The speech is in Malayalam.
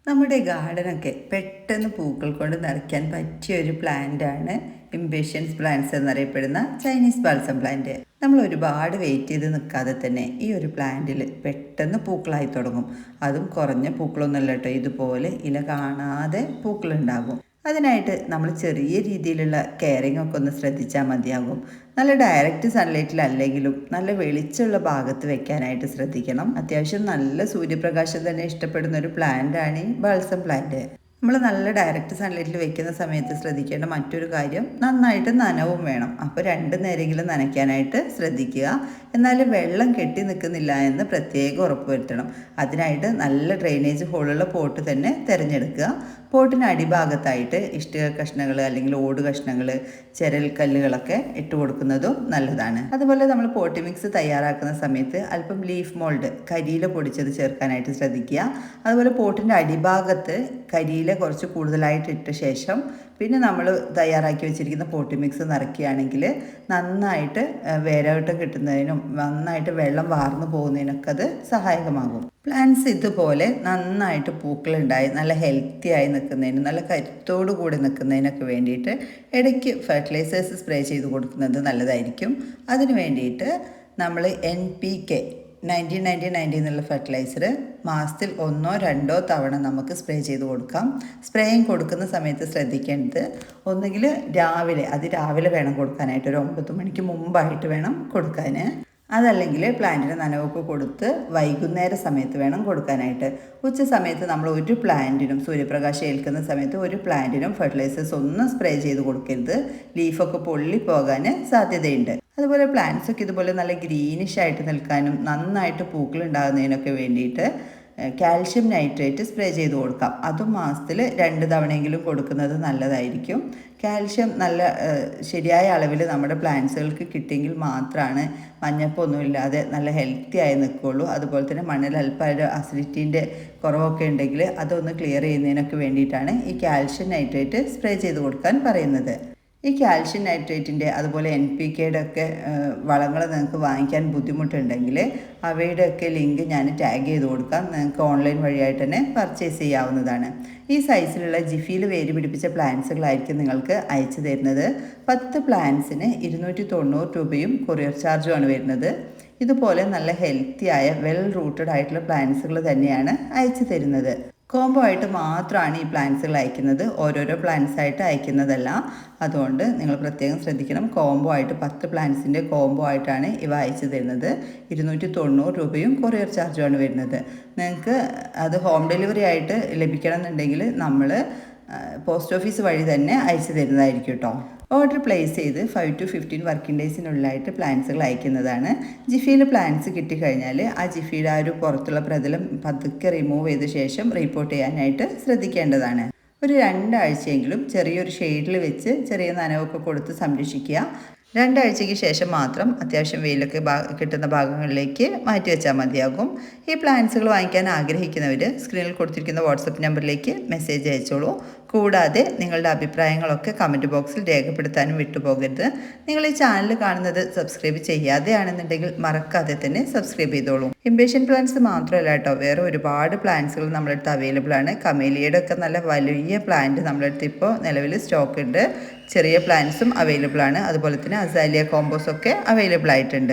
നമ്മുടെ ഗാർഡനൊക്കെ പെട്ടെന്ന് പൂക്കൾ കൊണ്ട് നിറയ്ക്കാൻ പറ്റിയ ഒരു പ്ലാന്റാണ് ഇംപേഷ്യൻസ് പ്ലാന്റ്സ് എന്നറിയപ്പെടുന്ന ചൈനീസ് ബാൽസം പ്ലാന്റ്. നമ്മൾ ഒരുപാട് വെയിറ്റ് ചെയ്ത് നിൽക്കാതെ തന്നെ ഈ ഒരു പ്ലാന്റിൽ പെട്ടെന്ന് പൂക്കളായി തുടങ്ങും. അതും കുറഞ്ഞ പൂക്കളൊന്നുമല്ല കേട്ടോ, ഇതുപോലെ ഇല കാണാതെ പൂക്കളുണ്ടാകും. അതിനായിട്ട് നമ്മൾ ചെറിയ രീതിയിലുള്ള കെയറിങ് ഒക്കെ ഒന്ന് ശ്രദ്ധിച്ചാൽ മതിയാകും. നല്ല ഡയറക്റ്റ് സൺലൈറ്റിലല്ലെങ്കിലും നല്ല വെളിച്ചമുള്ള ഭാഗത്ത് വെക്കാനായിട്ട് ശ്രദ്ധിക്കണം. അത്യാവശ്യം നല്ല സൂര്യപ്രകാശം തന്നെ ഇഷ്ടപ്പെടുന്ന ഒരു പ്ലാന്റാണ് ഈ ബാൽസം പ്ലാന്റ്. നമ്മൾ നല്ല ഡയറക്റ്റ് സൺലൈറ്റിൽ വെക്കുന്ന സമയത്ത് ശ്രദ്ധിക്കേണ്ട മറ്റൊരു കാര്യം, നന്നായിട്ട് നനവും വേണം. അപ്പോൾ 2 നേരെങ്കിലും നനയ്ക്കാനായിട്ട് ശ്രദ്ധിക്കുക. എന്നാലും വെള്ളം കെട്ടി നിൽക്കുന്നില്ല എന്ന് പ്രത്യേകം ഉറപ്പുവരുത്തണം. അതിനായിട്ട് നല്ല ഡ്രെയിനേജ് ഹോളുള്ള പോട്ട് തന്നെ തിരഞ്ഞെടുക്കുക. പോട്ടിന് അടിഭാഗത്തായിട്ട് ഇഷ്ടിക കഷ്ണങ്ങൾ അല്ലെങ്കിൽ ഓട് കഷ്ണങ്ങൾ, ചിരൽക്കല്ലുകളൊക്കെ ഇട്ട് കൊടുക്കുന്നതും നല്ലതാണ്. അതുപോലെ നമ്മൾ പോട്ടി മിക്സ് തയ്യാറാക്കുന്ന സമയത്ത് അല്പം ലീഫ് മോൾഡ് കരിയില പൊടിച്ചത് ചേർക്കാനായിട്ട് ശ്രദ്ധിക്കുക. അതുപോലെ പോട്ടിൻ്റെ അടിഭാഗത്ത് കരിയില കുറച്ച് കൂടുതലായിട്ട് ഇട്ട ശേഷം പിന്നെ നമ്മൾ തയ്യാറാക്കി വെച്ചിരിക്കുന്ന പോട്ടി മിക്സ് നിറയ്ക്കുകയാണെങ്കിൽ നന്നായിട്ട് വേരോട്ടം കിട്ടുന്നതിനും നന്നായിട്ട് വെള്ളം വാർന്നു പോകുന്നതിനൊക്കെ അത് സഹായകമാകും. പ്ലാന്റ്സ് ഇതുപോലെ നന്നായിട്ട് പൂക്കളുണ്ടായി നല്ല ഹെൽത്തി ആയി നിൽക്കുന്നതിനും നല്ല കരുത്തോടു കൂടി നിൽക്കുന്നതിനൊക്കെ വേണ്ടിയിട്ട് ഇടയ്ക്ക് ഫെർട്ടിലൈസേഴ്സ് സ്പ്രേ ചെയ്ത് കൊടുക്കുന്നത് നല്ലതായിരിക്കും. അതിന് വേണ്ടിയിട്ട് നമ്മൾ NPK 90-90-90 എന്നുള്ള ഫെർട്ടിലൈസർ മാസത്തിൽ 1-2 തവണ നമുക്ക് സ്പ്രേ ചെയ്ത് കൊടുക്കാം. സ്പ്രേയിങ് കൊടുക്കുന്ന സമയത്ത് ശ്രദ്ധിക്കേണ്ടത്, ഒന്നുകിൽ രാവിലെ വേണം കൊടുക്കാനായിട്ട്, ഒരു 9 മണിക്ക് മുമ്പായിട്ട് വേണം കൊടുക്കാൻ. അതല്ലെങ്കിൽ പ്ലാന്റിന് നനവൊക്കെ കൊടുത്ത് വൈകുന്നേര സമയത്ത് വേണം കൊടുക്കാനായിട്ട്. ഉച്ച സമയത്ത് നമ്മൾ ഒരു പ്ലാന്റിനും സൂര്യപ്രകാശം ഏൽക്കുന്ന സമയത്ത് ഒരു പ്ലാന്റിനും ഫെർട്ടിലൈസേഴ്സ് ഒന്നും സ്പ്രേ ചെയ്ത് കൊടുക്കരുത്. ലീഫൊക്കെ പൊള്ളിപ്പോകാൻ സാധ്യതയുണ്ട്. അതുപോലെ പ്ലാന്റ്സൊക്കെ ഇതുപോലെ നല്ല ഗ്രീനിഷ് ആയിട്ട് നിൽക്കാനും നന്നായിട്ട് പൂക്കൾ ഉണ്ടാകുന്നതിനൊക്കെ വേണ്ടിയിട്ട് കാൽഷ്യം നൈട്രേറ്റ് സ്പ്രേ ചെയ്ത് കൊടുക്കാം. അതും മാസത്തിൽ 2 തവണയെങ്കിലും കൊടുക്കുന്നത് നല്ലതായിരിക്കും. കാൽഷ്യം നല്ല ശരിയായ അളവിൽ നമ്മുടെ പ്ലാന്റ്സുകൾക്ക് കിട്ടിയെങ്കിൽ മാത്രമാണ് മഞ്ഞപ്പൊന്നുമില്ലാതെ നല്ല ഹെൽത്തി ആയി നിൽക്കുകയുള്ളൂ. അതുപോലെ തന്നെ മണ്ണിൽ അല്പം അസിഡിറ്റീൻ്റെ കുറവൊക്കെ ഉണ്ടെങ്കിൽ അതൊന്ന് ക്ലിയർ ചെയ്യുന്നതിനൊക്കെ വേണ്ടിയിട്ടാണ് ഈ കാൽഷ്യം നൈട്രേറ്റ് സ്പ്രേ ചെയ്ത് കൊടുക്കാൻ പറയുന്നത്. ഈ കാൽഷ്യം നൈട്രേറ്റിൻ്റെ അതുപോലെ NPKയുടെ ഒക്കെ വളങ്ങൾ നിങ്ങൾക്ക് വാങ്ങിക്കാൻ ബുദ്ധിമുട്ടുണ്ടെങ്കിൽ അവയുടെയൊക്കെ ലിങ്ക് ഞാൻ ടാഗ് ചെയ്ത് കൊടുക്കാം. നിങ്ങൾക്ക് ഓൺലൈൻ വഴിയായിട്ട് തന്നെ പർച്ചേസ് ചെയ്യാവുന്നതാണ്. ഈ സൈസിലുള്ള ജിഫിയിൽ വേര് പിടിപ്പിച്ച പ്ലാന്റ്സുകളായിരിക്കും നിങ്ങൾക്ക് അയച്ചു തരുന്നത്. 10 പ്ലാന്റ്സിന് 290 രൂപയും കൊറിയർ ചാർജുമാണ് വരുന്നത്. ഇതുപോലെ നല്ല ഹെൽത്തി ആയ വെൽ റൂട്ടഡ് ആയിട്ടുള്ള പ്ലാന്റ്സുകൾ തന്നെയാണ് അയച്ചു തരുന്നത്. കോംബോ ആയിട്ട് മാത്രമാണ് ഈ പ്ലാന്റ്സുകൾ അയക്കുന്നത്, ഓരോരോ പ്ലാന്റ്സ് ആയിട്ട് അയക്കുന്നതല്ല. അതുകൊണ്ട് നിങ്ങൾ പ്രത്യേകം ശ്രദ്ധിക്കണം. കോംബോ ആയിട്ട് 10 പ്ലാന്റ്സിൻ്റെ കോംബോ ആയിട്ടാണ് ഇവ അയച്ചു തരുന്നത്. 290 രൂപയും കൊറിയർ ചാർജുമാണ് വരുന്നത്. നിങ്ങൾക്ക് അത് ഹോം ഡെലിവറി ആയിട്ട് ലഭിക്കണം എന്നുണ്ടെങ്കിൽ നമ്മൾ പോസ്റ്റ് ഓഫീസ് വഴി തന്നെ അയച്ചു തരുന്നതായിരിക്കും കേട്ടോ. ഓർഡർ പ്ലേസ് ചെയ്ത് 5 to 15 വർക്കിംഗ് ഡേയ്സിനുള്ളിലായിട്ട് പ്ലാന്റ്സുകൾ അയക്കുന്നതാണ്. ജിഫിയിൽ പ്ലാന്റ്സ് കിട്ടിക്കഴിഞ്ഞാൽ ആ ജിഫിയുടെ ആ ഒരു പുറത്തുള്ള പ്രതലം പതുക്കെ റിമൂവ് ചെയ്ത ശേഷം റിപ്പോർട്ട് ചെയ്യാനായിട്ട് ശ്രദ്ധിക്കേണ്ടതാണ്. ഒരു 2 ആഴ്ചയെങ്കിലും ചെറിയൊരു ഷെയ്ഡിൽ വെച്ച് ചെറിയ നനവൊക്കെ കൊടുത്ത് സംരക്ഷിക്കുക. 2 ആഴ്ചയ്ക്ക് ശേഷം മാത്രം അത്യാവശ്യം വെയിലൊക്കെ കിട്ടുന്ന ഭാഗങ്ങളിലേക്ക് മാറ്റി വെച്ചാൽ മതിയാകും. ഈ പ്ലാന്റ്സുകൾ വാങ്ങിക്കാൻ ആഗ്രഹിക്കുന്നവർ സ്ക്രീനിൽ കൊടുത്തിരിക്കുന്ന വാട്സപ്പ് നമ്പറിലേക്ക് മെസ്സേജ് അയച്ചോളൂ. കൂടാതെ നിങ്ങളുടെ അഭിപ്രായങ്ങളൊക്കെ കമൻറ്റ് ബോക്സിൽ രേഖപ്പെടുത്താനും വിട്ടുപോകരുത്. നിങ്ങൾ ഈ ചാനൽ കാണുന്നത് സബ്സ്ക്രൈബ് ചെയ്യാതെയാണെന്നുണ്ടെങ്കിൽ മറക്കാതെ തന്നെ സബ്സ്ക്രൈബ് ചെയ്തോളൂ. ഇംപേഷ്യൻ പ്ലാന്റ്സ് മാത്രമല്ല കേട്ടോ, വേറെ ഒരുപാട് പ്ലാന്റ്സുകൾ നമ്മുടെ അടുത്ത് അവൈലബിൾ ആണ്. കമേലിയയുടെ ഒക്കെ നല്ല വലിയ പ്ലാന്റ് നമ്മുടെ അടുത്ത് ഇപ്പോൾ നിലവിൽ സ്റ്റോക്ക് ഉണ്ട്. ചെറിയ പ്ലാന്റ്സും അവൈലബിൾ ആണ്. അതുപോലെ തന്നെ അസാലിയ കോമ്പോസ് ഒക്കെ അവൈലബിൾ ആയിട്ടുണ്ട്.